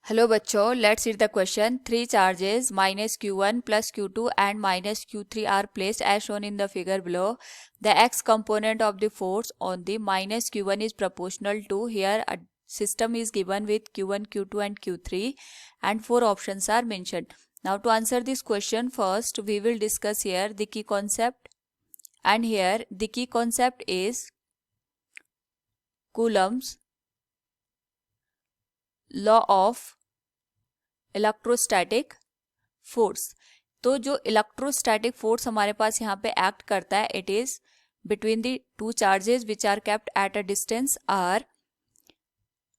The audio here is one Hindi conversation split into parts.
हेलो बच्चों, let's read the question. Three charges minus Q1 plus Q2 and minus Q3 are placed as shown in the figure below. The x component of the force on the minus Q1 is proportional to, here a system is given with Q1, Q2 and Q3 and four options are mentioned. Now to answer this question, first we will discuss here the key concept, and here the key concept is Coulomb's law of electrostatic force. तो जो इलेक्ट्रोस्टैटिक फोर्स हमारे पास यहाँ पे एक्ट करता है, it is between the two charges which are kept at a distance R,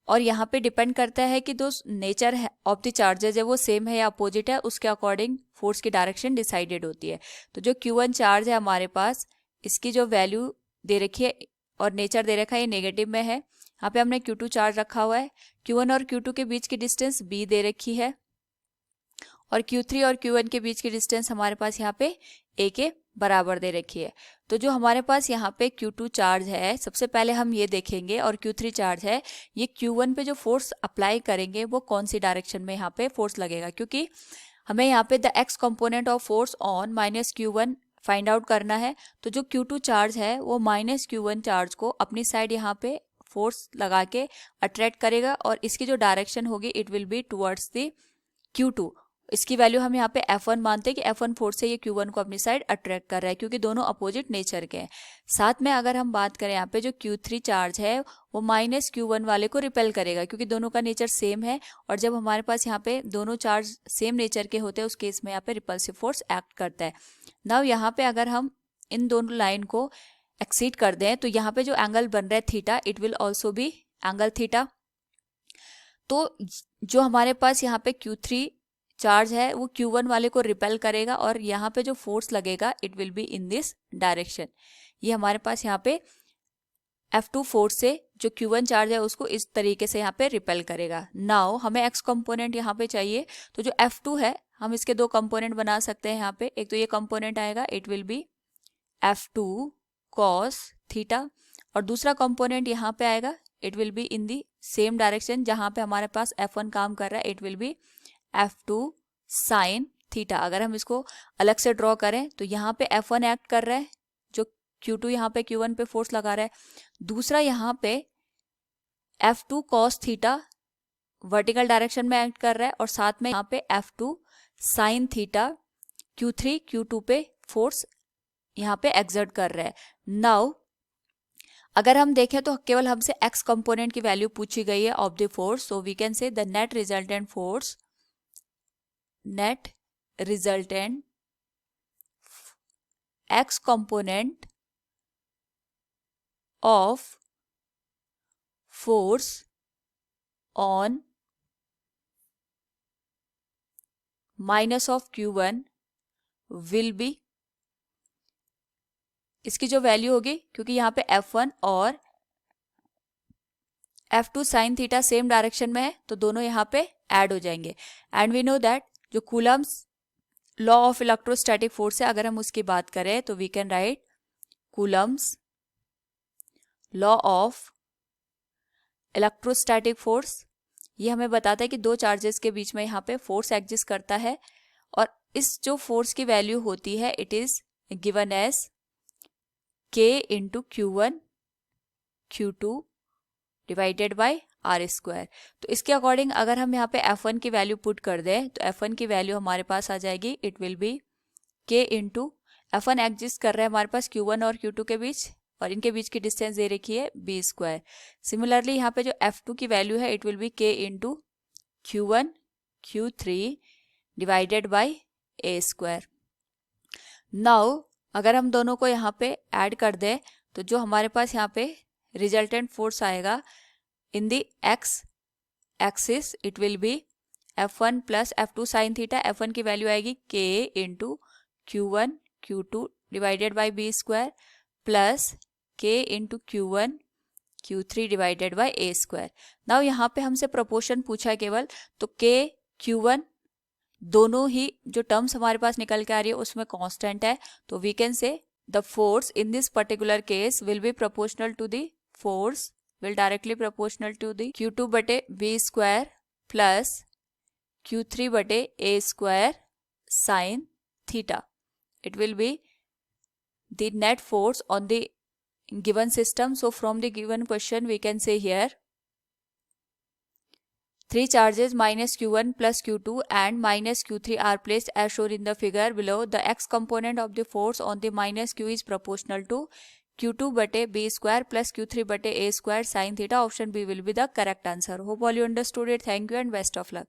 और यहाँ पे डिपेंड करता है कि जो नेचर ऑफ द चार्जेस है वो सेम है या अपोजिट है, उसके अकॉर्डिंग फोर्स की डायरेक्शन डिसाइडेड होती है. तो जो Q1 चार्ज है हमारे पास, इसकी जो वैल्यू दे रखी है और नेचर दे रखा है ये नेगेटिव में है. यहाँ पे हमने Q2 चार्ज रखा हुआ है. Q1 और Q2 के बीच की डिस्टेंस b दे रखी है और Q3 और Q1 के बीच की डिस्टेंस हमारे पास यहाँ पे a के बराबर दे रखी है. तो जो हमारे पास यहाँ पे Q2 चार्ज है, सबसे पहले हम ये देखेंगे, और Q3 चार्ज है, ये Q1 पे जो फोर्स अप्लाई करेंगे वो कौन सी डायरेक्शन में यहाँ पे फोर्स लगेगा, क्योंकि हमें यहाँ पे the x component of force on minus Q1 find out करना है. तो जो Q2 चार्ज है वो माइनस Q1 चार्ज को अपनी साइड यहाँ पे फोर्स लगा के अट्रैक्ट करेगा, और इसकी जो डायरेक्शन होगी it will be towards the Q2. इसकी वैल्यू हम यहाँ पे F1 मानते हैं कि F1 फोर्स से ये Q1 को अपनी साइड अट्रैक्ट कर रहा है, क्योंकि दोनों अपोजिट नेचर के हैं. साथ में अगर हम बात करें यहाँ पे जो Q3 चार्ज है वो माइनस Q1 वाले को रिपेल करेगा, क्योंकि दोनों का नेचर सेम है, और जब हमारे पास यहाँ पे दोनों चार्ज सेम नेचर के होते हैं उस केस में यहाँ पे रिपल्सिव फोर्स एक्ट करता है. नाउ यहाँ पे अगर हम इन दोनों लाइन को एक्सीड कर दें तो यहाँ पे जो एंगल बन रहा है theta, it will also be angle theta. तो जो हमारे पास यहाँ पे Q3 चार्ज है वो Q1 वाले को रिपेल करेगा, और यहाँ पे जो फोर्स लगेगा it will be in this direction. ये हमारे पास यहाँ पे F2 फोर्स से जो Q1 चार्ज है उसको इस तरीके से यहाँ पे रिपेल करेगा. नाउ हमें एक्स कंपोनेंट यहाँ पे चाहिए, तो जो F2 है हम इसके दो कंपोनेंट बना सकते हैं यहाँ पे. एक तो ये कंपोनेंट आएगा, it will B F2 cos theta, और दूसरा कंपोनेंट यहाँ पे आएगा, it will be in the same direction जहाँ पे हमारे पास F1 काम कर रहा है, it will B F2 sine theta. अगर हम इसको अलग से ड्रॉ करें तो यहाँ पे F1 एक्ट कर रहा है, जो Q2 यहाँ पे Q1 पे फोर्स लगा रहा है. दूसरा यहाँ पे F2 cos theta vertical direction में एक्ट कर रहा है, और साथ में यहाँ पे F2 sine theta Q3 Q2 पे फोर्स यहाँ पे एक्सर्ट कर रहा है. नाउ अगर हम देखें तो केवल हमसे एक्स कंपोनेंट की वैल्यू पूछी गई है of the force, so we can say the net resultant force, net resultant x component of force on minus of Q1 will be, इसकी जो वैल्यू होगी, क्योंकि यहाँ पे F1 और F2 sine theta same direction में है तो दोनों यहाँ पे ऐड हो जाएंगे. एंड वी नो दैट जो Coulomb's law of electrostatic force है, अगर हम उसकी बात करें तो we can write Coulomb's law of electrostatic force. ये हमें बताता है कि दो चार्जेस के बीच में यहाँ पे फोर्स एग्जिस्ट करता है, और इस जो फोर्स की वैल्यू होती है it is given as K into Q1 Q2 divided by R square. तो इसके अकॉर्डिंग अगर हम यहाँ पे F1 की वैल्यू पुट कर दें तो F1 की वैल्यू हमारे पास आ जाएगी, it will B K into F1 exist कर रहा है हमारे पास Q1 और Q2 के बीच, और इनके बीच की डिस्टेंस दे रखी है b स्क्वायर. सिमिलरली यहाँ पे जो F2 की वैल्यू है it will B K into Q1 Q3 divided by a square. Now अगर हम दोनों को यहाँ पे ऐड कर दें तो जो हमारे पास यहाँ पे रिजल्टेंट फोर्स आएगा in the x axis, it will be F1 plus F2 sine theta. F1 की वैल्यू आएगी K into Q1 Q2 divided by b square plus K into Q1 Q3 divided by a square. Now यहाँ पे हमसे प्रोपोर्शन पूछा है केवल, तो K Q1 दोनों ही जो टर्म्स हमारे पास निकल के आ रही है उसमें कांस्टेंट है, तो we can say the force in this particular case will be proportional to the force, will directly proportional to the Q2 बटे b स्क्वायर प्लस Q3 बटे A square sin theta. It will be the net force on the given system. So from the given question we can say here 3 charges minus Q1 plus Q2 and minus Q3 are placed as shown in the figure below. The x component of the force on the minus Q is proportional to Q2 बटे B square plus Q3 बटे A square sin theta. Option B will be the correct answer. Hope all you understood it. Thank you and best of luck.